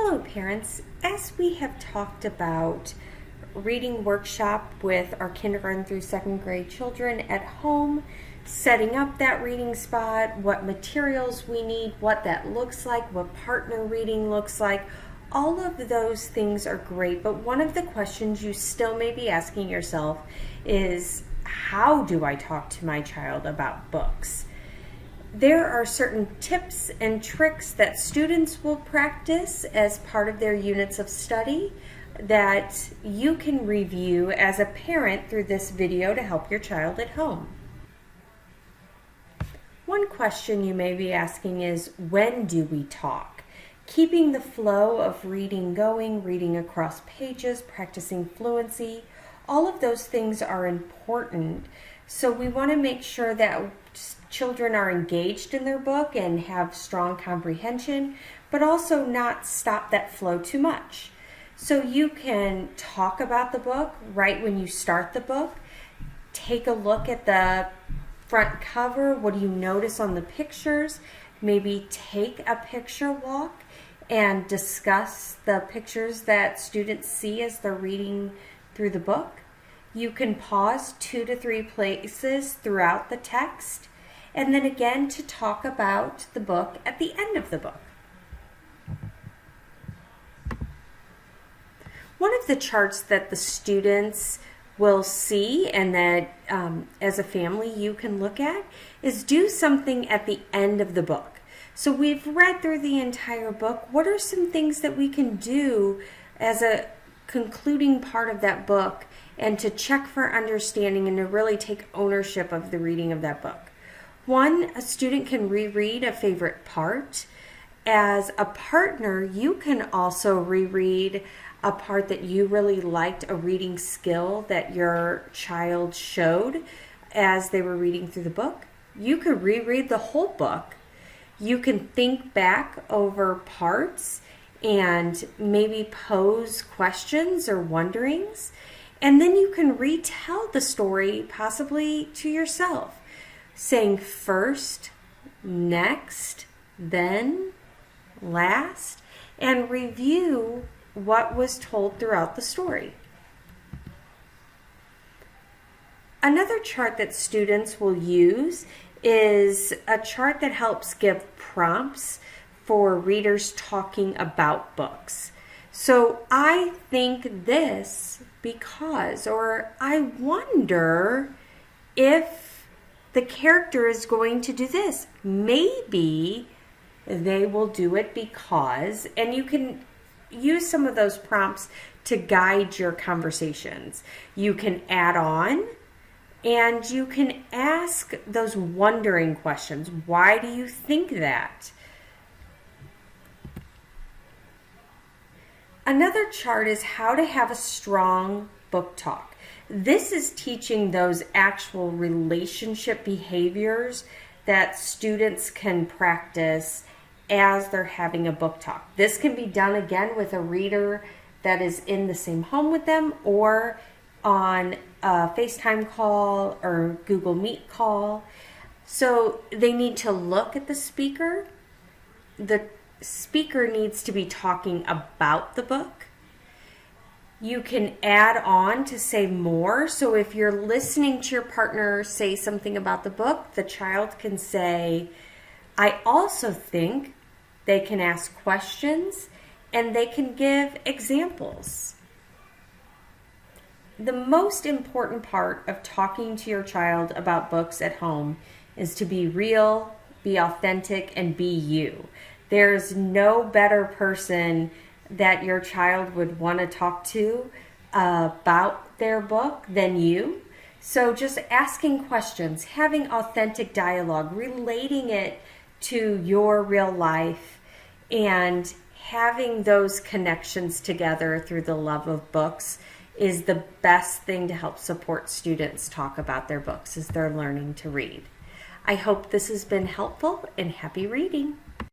Hello parents, as we have talked about reading workshop with our kindergarten through second grade children at home, setting up that reading spot, what materials we need, what that looks like, what partner reading looks like, all of those things are great, but one of the questions you still may be asking yourself is, how do I talk to my child about books? There are certain tips and tricks that students will practice as part of their units of study that you can review as a parent through this video to help your child at home. One question you may be asking is, when do we talk? Keeping the flow of reading going, reading across pages, practicing fluency, all of those things are important. So we want to make sure that children are engaged in their book and have strong comprehension, but also not stop that flow too much. So you can talk about the book right when you start the book. Take a look at the front cover. What do you notice on the pictures? Maybe take a picture walk and discuss the pictures that students see as they're reading through the book. You can pause 2 to 3 places throughout the text, and then again to talk about the book at the end of the book. One of the charts that the students will see and that as a family you can look at is do something at the end of the book. So we've read through the entire book. What are some things that we can do as a concluding part of that book and to check for understanding and to really take ownership of the reading of that book? One, a student can reread a favorite part. As a partner, you can also reread a part that you really liked, a reading skill that your child showed as they were reading through the book. You could reread the whole book. You can think back over parts and maybe pose questions or wonderings. And then you can retell the story possibly to yourself, saying first, next, then, last, and review what was told throughout the story. Another chart that students will use is a chart that helps give prompts for readers talking about books. So I think this because, or I wonder if the character is going to do this. Maybe they will do it because, and you can use some of those prompts to guide your conversations. You can add on and you can ask those wondering questions. Why do you think that? Another chart is how to have a strong book talk. This is teaching those actual relationship behaviors that students can practice as they're having a book talk. This can be done again with a reader that is in the same home with them or on a FaceTime call or Google Meet call. So they need to look at the speaker. The speaker needs to be talking about the book. You can add on to say more. So if you're listening to your partner say something about the book, the child can say, I also think. They can ask questions and they can give examples. The most important part of talking to your child about books at home is to be real, be authentic, and be you. There's no better person that your child would want to talk to about their book than you. So just asking questions, having authentic dialogue, relating it to your real life, and having those connections together through the love of books is the best thing to help support students talk about their books as they're learning to read. I hope this has been helpful and happy reading.